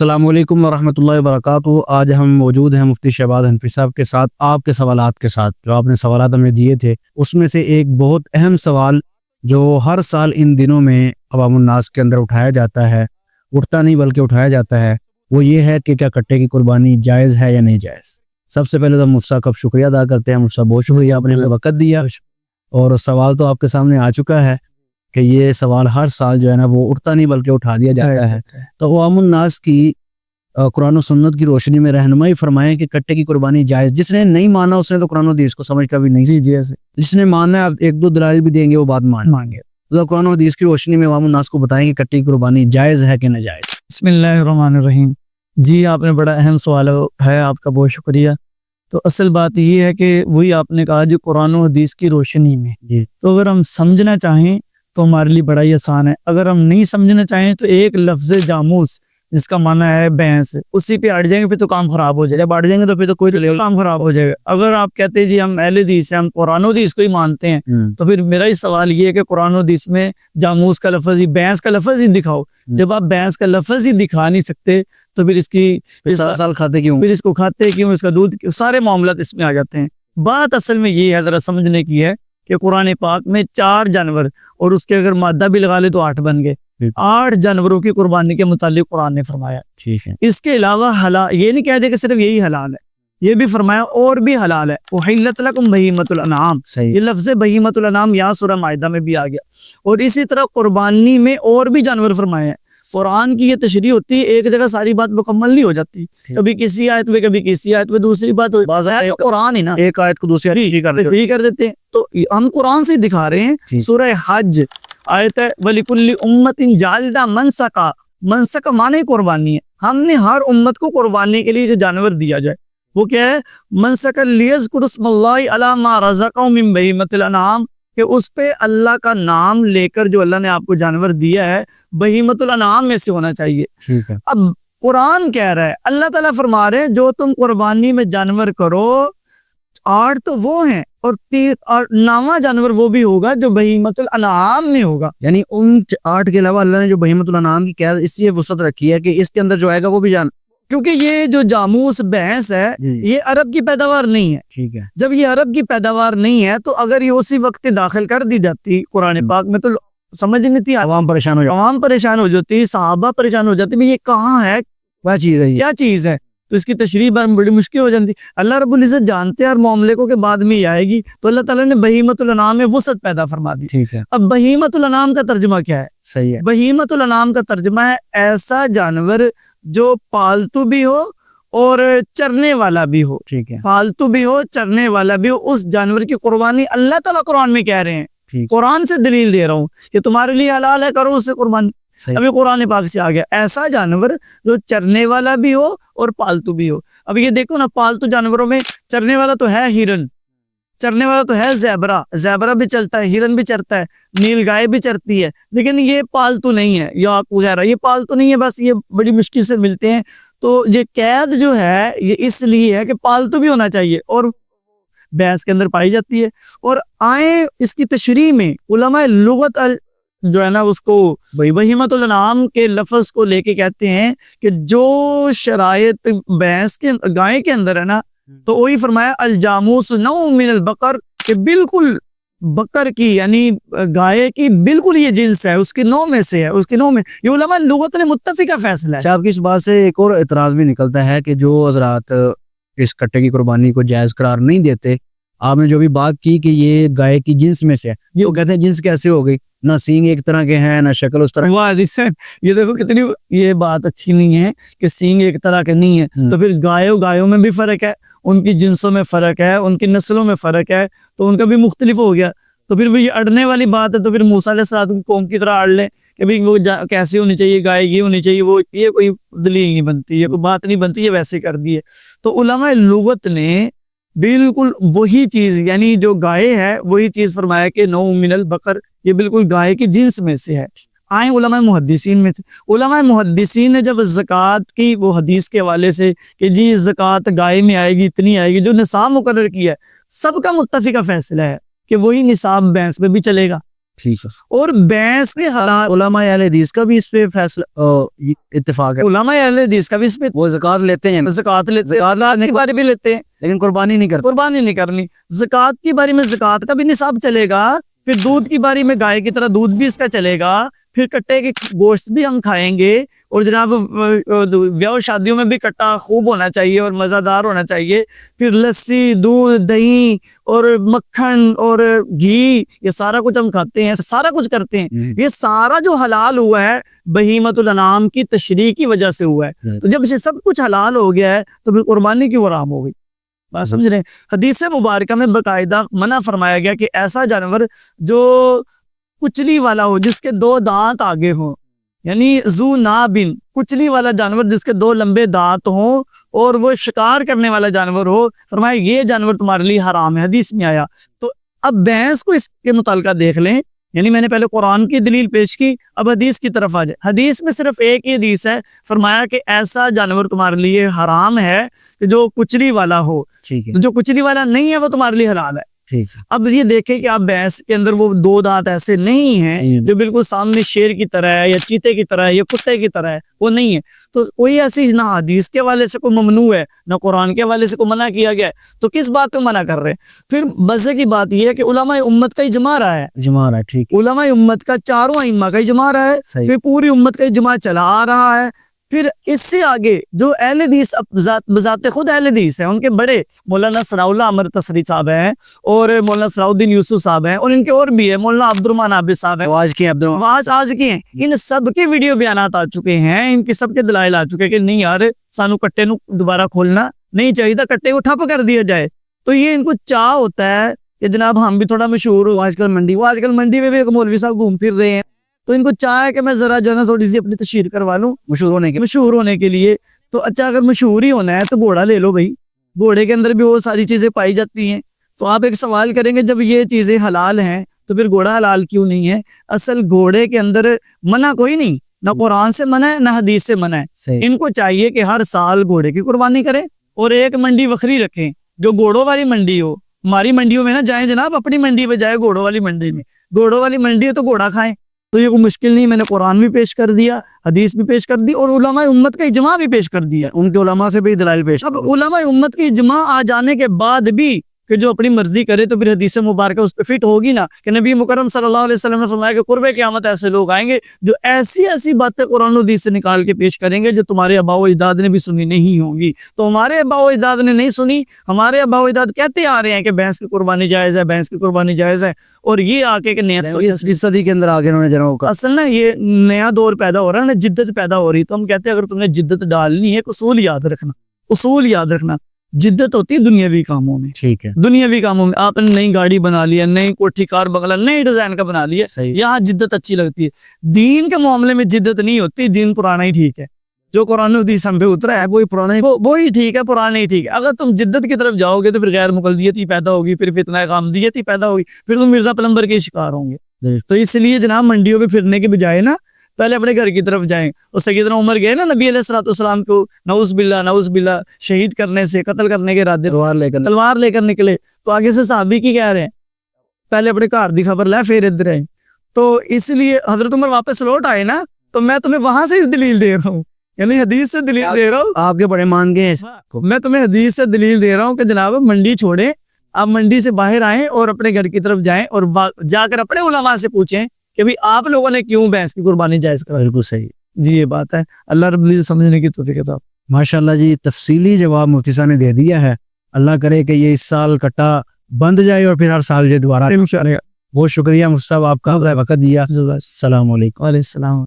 السلام علیکم ورحمۃ اللہ وبرکاتہ۔ آج ہم موجود ہیں مفتی شہباز حنفی صاحب کے ساتھ، آپ کے سوالات کے ساتھ جو آپ نے سوالات ہمیں دیے تھے۔ اس میں سے ایک بہت اہم سوال جو ہر سال ان دنوں میں عوام الناس کے اندر اٹھایا جاتا ہے، اٹھتا نہیں بلکہ اٹھایا جاتا ہے، وہ یہ ہے کہ کیا کٹے کی قربانی جائز ہے یا نہیں جائز۔ سب سے پہلے تو مفتی صاحب کا شکریہ ادا کرتے ہیں۔ مفتی صاحب بہت شکریہ، آپ نے ہمیں وقت دیا، اور سوال تو آپ کے سامنے آ چکا ہے کہ یہ سوال ہر سال جو ہے نا وہ اٹھتا نہیں بلکہ اٹھا دیا جاتا ہے۔ تو عوام الناس کی قرآن و سنت کی روشنی میں رہنمائی فرمائیں کہ کٹے کی قربانی جائز۔ جس نے نہیں مانا اس نے تو قرآن و حدیث کو سمجھ کبھی نہیں۔ جی ایسے جس نے ماننا ہے، آپ ایک دو دلائل بھی دیں گے، وہ بات مانگے۔ تو قرآن و حدیث کی روشنی میں عوام الناس کو بتائیں کہ کٹے کی قربانی جائز ہے کہ ناجائز۔ بسم اللہ الرحمن الرحیم۔ جی آپ نے بڑا اہم سوال ہے، آپ کا بہت شکریہ۔ تو اصل بات یہ ہے کہ وہی آپ نے کہا جو قرآن و حدیث کی روشنی میں، تو اگر ہم سمجھنا چاہیں تو ہمارے لیے بڑا ہی آسان ہے۔ اگر ہم نہیں سمجھنا چاہیں تو ایک لفظ جاموس جس کا معنی ہے بھینس، اسی پہ اڑ جائیں گے پھر تو کام خراب ہو جائے گا۔ جب اڑ جائیں گے تو پھر تو کوئی کام خراب ہو جائے گا۔ اگر آپ کہتے ہیں جی ہم اہل حدیث ہیں، ہم قرآن و حدیث کو ہی مانتے ہیں، تو پھر میرا ہی سوال یہ ہے کہ قرآن و حدیث میں جاموس کا لفظ ہی، بھینس کا لفظ ہی دکھاؤ۔ جب آپ بھینس کا لفظ ہی دکھا نہیں سکتے تو پھر اس کی سال کھاتے کیوں؟ پھر اس کو کھاتے کیوں، اس کا دودھ کیوں، سارے معاملات اس میں آ جاتے ہیں۔ بات اصل میں یہ ہے، ذرا سمجھنے کی ہے کہ قرآن پاک میں 4 جانور اور اس کے اگر مادہ بھی لگا لے تو 8 بن گئے۔ 8 جانوروں کی قربانی کے متعلق قرآن نے فرمایا۔ ٹھیک ہے، اس کے علاوہ حلال، یہ نہیں کہہ دے کہ صرف یہی حلال ہے، یہ بھی فرمایا اور بھی حلال ہے۔ احلت لکم بہیمۃ الانعام، یہ لفظ بہیمۃ الانعام یہاں سورہ مائدہ میں بھی آ گیا۔ اور اسی طرح قربانی میں اور بھی جانور فرمائے ہیں۔ قرآن کی یہ تشریح ہوتی ہے، ایک جگہ ساری بات مکمل نہیں ہو جاتی، کبھی کسی آیت میں کبھی کسی آیت میں دوسری بات قرآن ہے نا، ایک آیت کو دوسری آیت کر دیتے ہیں۔ تو ہم قرآن سے دکھا رہے ہیں۔ سورہ حج آیت ہے وَلِكُلِّ أُمَّةٍ جَعَلْنَا مَنسَكًا، منسک معنی قربانی ہے۔ ہم نے ہر امت کو قربانی کے لیے جو جانور دیا جائے وہ کیا ہے؟ منسک لِيَذْكُرُوا اسْمَ اللَّهِ عَلَىٰ مَا رَزَقَهُم مِّن بَهِيمَةِ الْأَنْعَامِ، کہ اس پہ اللہ کا نام لے کر جو اللہ نے آپ کو جانور دیا ہے بہیمۃ الانعام میں سے ہونا چاہیے۔ اب قرآن کہہ رہا ہے، اللہ تعالیٰ فرما رہے ہیں جو تم قربانی میں جانور کرو، 8 تو وہ ہیں اور 9واں جانور وہ بھی ہوگا جو بہیمۃ الانعام میں ہوگا۔ یعنی ان 8 کے علاوہ اللہ نے جو بہیمۃ الانعام کی قید اس لیے وسعت رکھی ہے کہ اس کے اندر جو آئے گا وہ بھی جان، کیونکہ یہ جو جاموس بھینس ہے یہ عرب کی پیداوار نہیں ہے۔ ٹھیک ہے، جب یہ عرب کی پیداوار نہیں ہے تو اگر یہ اسی وقت داخل کر دی جاتی قرآن پاک میں تو سمجھ نہیں تھی، عوام پریشان ہو جاتی، صحابہ پریشان ہو جاتے، یہ کہاں ہے، کیا چیز ہے، تو اس کی تشریح بڑی مشکل ہو جاتی۔ اللہ رب العزت جانتے ہیں اور معاملے کو کہ بعد میں ہی آئے گی، تو اللہ تعالیٰ نے بہیمۃ الانعام میں وسعت پیدا فرما دی۔ ٹھیک ہے، اب بہیمۃ الانعام کا ترجمہ کیا ہے؟ صحیح ہے، بہیمۃ الانعام کا ترجمہ ہے ایسا جانور جو پالتو بھی ہو اور چرنے والا بھی ہو۔ ٹھیک ہے، پالتو بھی ہو، چرنے والا بھی ہو، اس جانور کی قربانی اللہ تعالیٰ قرآن میں کہہ رہے ہیں، قرآن سے دلیل دے رہا ہوں کہ تمہارے لیے حلال ہے، کرو اس سے قربانی۔ ابھی قرآن پاک سے آ گیا ایسا جانور جو چرنے والا بھی ہو اور پالتو بھی ہو۔ اب یہ دیکھو نا، پالتو جانوروں میں چرنے والا تو ہے ہرن، چرنے والا تو ہے زیبرا بھی چلتا ہے، ہرن بھی چرتا ہے، نیل گائے بھی چرتی ہے، لیکن یہ پالتو نہیں ہے، یا وغیرہ یہ پالتو نہیں ہے، بس یہ بڑی مشکل سے ملتے ہیں۔ تو یہ قید جو ہے یہ اس لیے ہے کہ پالتو بھی ہونا چاہیے اور بھینس کے اندر پائی جاتی ہے۔ اور آئیں اس کی تشریح میں علماء لغت جو ہے نا اس کو بہیمۃ الانعام کے لفظ کو لے کے کہتے ہیں کہ جو شرائط بھینس کے گائے کے اندر ہے نا، تو وہی فرمایا الجاموس نوع من البقر، کہ بالکل بکر کی یعنی گائے کی بالکل یہ جنس ہے، اس کی نوع میں سے ہے، اس کی نوع میں۔ یہ علماء لغت نے متفقہ فیصلہ ہے۔ آپ کی اس بات سے ایک اور اعتراض بھی نکلتا ہے کہ جو حضرات اس کٹے کی قربانی کو جائز قرار نہیں دیتے، آپ نے جو بھی بات کی کہ یہ گائے کی جنس میں سے ہے، وہ کہتے ہیں جنس کیسے ہو گئی، نہ سینگ ایک طرح کے ہیں نہ شکل اس طرح۔ یہ دیکھو کتنی یہ بات اچھی نہیں ہے کہ سینگ ایک طرح کے نہیں ہے، تو پھر گایوں میں بھی فرق ہے، ان کی جنسوں میں فرق ہے، ان کی نسلوں میں فرق ہے، تو ان کا بھی مختلف ہو گیا۔ تو پھر یہ اڑنے والی بات ہے، تو پھر موسیٰ علیہ السلام کی قوم کی طرح اڑ لیں کہ بھئی وہ کیسی ہونی چاہیے گائے، یہ ہونی چاہیے، وہ یہ کوئی دلیل نہیں بنتی، یہ کوئی بات نہیں بنتی، یہ ویسے کر دی ہے۔ تو علماء لغت نے بالکل وہی چیز یعنی جو گائے ہے وہی چیز فرمایا کہ نوع من البقر، یہ بالکل گائے کی جنس میں سے ہے۔ آئیں علماء محدثین میں سے، علماء محدثین نے جب زکوٰۃ کی وہ حدیث کے حوالے سے کہ جی زکوٰۃ گائے میں آئے گی، اتنی آئے گی، جو نصاب مقرر کیا ہے، سب کا متفقہ فیصلہ ہے کہ وہی نصاب بھینس میں بھی چلے گا، ٹھیک ہے. اور بھینس کے حلال علماء اہل حدیث کا بھی اس پہ فیصلہ اتفاق ہے. علماء اہل حدیث کا بھی اس پہ وہ زکوٰۃ لیتے ہیں زکوٰۃ لیتے ہیں، زکوٰۃ کے بارے بھی لیتے ہیں لیکن قربانی نہیں کرتے. قربانی نہیں کرنی. زکوٰۃ کی باری میں زکوٰۃ کا بھی نصاب چلے گا، پھر دودھ کی باری میں گائے کی طرح دودھ بھی اس کا چلے گا، پھر کٹے کے گوشت بھی ہم کھائیں گے. اور جناب بیاہ شادیوں میں بھی کٹا خوب ہونا چاہیے اور مزہ دار ہونا چاہیے. پھر لسی، دودھ، دہی اور مکھن اور گھی، یہ سارا کچھ ہم کھاتے ہیں، سارا کچھ کرتے ہیں. یہ سارا جو حلال ہوا ہے بہیمۃ الانعام کی تشریح کی وجہ سے ہوا ہے. تو جب یہ سب کچھ حلال ہو گیا ہے تو پھر قربانی کیوں حرام ہو گئی؟ بات سمجھ رہے ہیں؟ حدیث مبارکہ میں باقاعدہ منع فرمایا گیا کہ ایسا جانور جو کچلی والا ہو، جس کے 2 دانت آگے ہوں، یعنی ذو نابن، کچلی والا جانور جس کے 2 لمبے دانت ہوں اور وہ شکار کرنے والا جانور ہو، فرمایا یہ جانور تمہارے لیے حرام ہے، حدیث میں آیا. تو اب بھینس کو اس کے متعلقہ دیکھ لیں. یعنی میں نے پہلے قرآن کی دلیل پیش کی، اب حدیث کی طرف آ جائے. حدیث میں صرف ایک ہی حدیث ہے، فرمایا کہ ایسا جانور تمہارے لیے حرام ہے کہ جو کچلی والا ہو. ٹھیک ہے. جو کچلی والا نہیں ہے وہ تمہارے لیے حلال ہے. ٹھیک ہے. اب یہ دیکھیں کہ آپ بھینس کے اندر وہ 2 دانت ایسے نہیں ہیں جو بالکل سامنے شیر کی طرح ہے یا چیتے کی طرح ہے یا کتے کی طرح ہے، وہ نہیں ہے. تو کوئی ایسی نہ حدیث کے حوالے سے کوئی ممنوع ہے نہ قرآن کے حوالے سے کوئی منع کیا گیا ہے، تو کس بات پہ منع کر رہے ہیں؟ پھر مزے کی بات یہ ہے کہ علماء امت کا اجماع رہا ہے. اجماع رہا ہے. ٹھیک. علماء امت کا، چاروں ائمہ کا اجماع رہا ہے، پھر پوری امت کا اجماع چلا آ رہا ہے. پھر اس سے آگے جو اہل حدیث بذات خود اہل حدیث ہیں، ان کے بڑے مولانا ثناء اللہ عمر تصری صاحب ہیں اور مولانا صلاح الدین یوسف صاحب ہیں اور ان کے اور بھی ہیں، مولانا عبد الرحمن عابد صاحب ہیں، آج کی ہیں. ان سب کے ویڈیو بیانات آ چکے ہیں، ان کے سب کے دلائل آ چکے ہیں کہ نہیں یار سانو کٹے نو دوبارہ کھولنا نہیں چاہیے تھا، کٹے کو ٹھپ کر دیا جائے. تو یہ ان کو چاہ ہوتا ہے کہ جناب ہم بھی تھوڑا مشہور ہو. آج کل منڈی میں بھی ایک مولوی صاحب گھوم پھر رہے ہیں، تو ان کو چاہے کہ میں ذرا جو ہے نا تھوڑی سی اپنی تشہیر کروا لوں مشہور ہونے کے لیے. تو اچھا اگر مشہور ہی ہونا ہے تو گھوڑا لے لو بھائی، گھوڑے کے اندر بھی وہ ساری چیزیں پائی جاتی ہیں. تو آپ ایک سوال کریں گے جب یہ چیزیں حلال ہیں تو پھر گھوڑا حلال کیوں نہیں ہے؟ اصل گھوڑے کے اندر منع کوئی نہیں، نہ قرآن سے منع ہے نہ حدیث سے منع ہے. ان کو چاہیے کہ ہر سال گھوڑے کی قربانی کریں اور ایک منڈی وکری رکھیں جو گھوڑوں والی منڈی ہو. ہماری منڈیوں میں نہ جائیں جناب، اپنی منڈی پہ جائے گھوڑوں والی منڈی میں. گھوڑوں والی منڈی ہے تو گھوڑا کھائیں. تو یہ کوئی مشکل نہیں، میں نے قرآن بھی پیش کر دیا، حدیث بھی پیش کر دی اور علماء امت کا اجماع بھی پیش کر دیا. ان کے علماء سے بھی دلائل پیش. اب علماء امت کی اجماع آ جانے کے بعد بھی کہ جو اپنی مرضی کرے تو پھر حدیث مبارکہ اس پہ فٹ ہوگی نا کہ نبی مکرم صلی اللہ علیہ وسلم نے فرمایا کہ قرب قیامت ایسے لوگ آئیں گے جو ایسی باتیں قرآن و حدیث سے نکال کے پیش کریں گے جو تمہارے آباء و اجداد نے بھی سنی نہیں ہوں گی. تو ہمارے آباء و اجداد نے نہیں سنی، ہمارے آباء و اجداد کہتے آ رہے ہیں کہ بھینس کی قربانی جائز ہے، بھینس کی قربانی جائز ہے، اور یہ آ کے کہ نیا صدی کے اندر آگے انہوں نے جناب کا اصل نا یہ نیا دور پیدا ہو رہا ہے نا، جدت پیدا ہو رہی. تو ہم کہتے ہیں اگر تم نے جدت ڈالنی ہے اصول یاد رکھنا. جدت ہوتی ہے دنیاوی کاموں میں. ٹھیک ہے. دنیاوی کاموں میں آپ نے نئی گاڑی بنا لی ہے، نئی کوٹھی کار بنگلہ نئی ڈیزائن کا بنا لیا، یہاں جدت اچھی لگتی ہے. دین کے معاملے میں جدت نہیں ہوتی، دین پرانا ہی ٹھیک ہے. جو قرآن حدیث ہم پہ اترا ہے وہی پرانا وہی ٹھیک ہے، پرانا ہی ٹھیک ہے. اگر تم جدت کی طرف جاؤ گے تو پھر غیر مقلدیت ہی پیدا ہوگی، پھر فتنہ غامدیت ہی پیدا ہوگی، پھر تم مرزا پلمبر کے شکار ہوں گے. تو اس لیے جناب منڈیوں پہ پھرنے کے بجائے نا پہلے اپنے گھر کی طرف جائیں. اور سیدنا عمر گئے نا نبی علیہ الصلوۃ والسلام کو نعوذ باللہ شہید کرنے سے، قتل کرنے کے ارادے تلوار لے کر نکلے. تو آگے سے صحابی کی کہہ رہے ہیں پہلے اپنے گھر دی خبر لے پھر ادھر آئے. تو اس لیے حضرت عمر واپس لوٹ آئے نا، تو میں تمہیں وہاں سے دلیل دے رہا ہوں، یعنی حدیث سے دلیل دے رہا ہوں. آپ کے بڑے مان گئے، میں تمہیں حدیث سے دلیل دے رہا ہوں کہ جناب منڈی چھوڑیں، آپ منڈی سے باہر آئیں اور اپنے گھر کی طرف جائیں اور جا کر اپنے علماء سے پوچھیں کہ بھی آپ لوگوں نے کیوں بھینس کی قربانی جائز کرا. بالکل صحیح جی، یہ بات ہے. اللہ رب العزت سمجھنے کی توفیق عطا. ماشاءاللہ جی، تفصیلی جواب مفتی صاحب نے دے دیا ہے. اللہ کرے کہ یہ اس سال کٹا بند جائے اور پھر ہر سال یہ دوبارہ. انشاءاللہ. بہت شکریہ مفتی صاحب، آپ کا وقت دیا. السلام علیکم. وعلیکم السلام.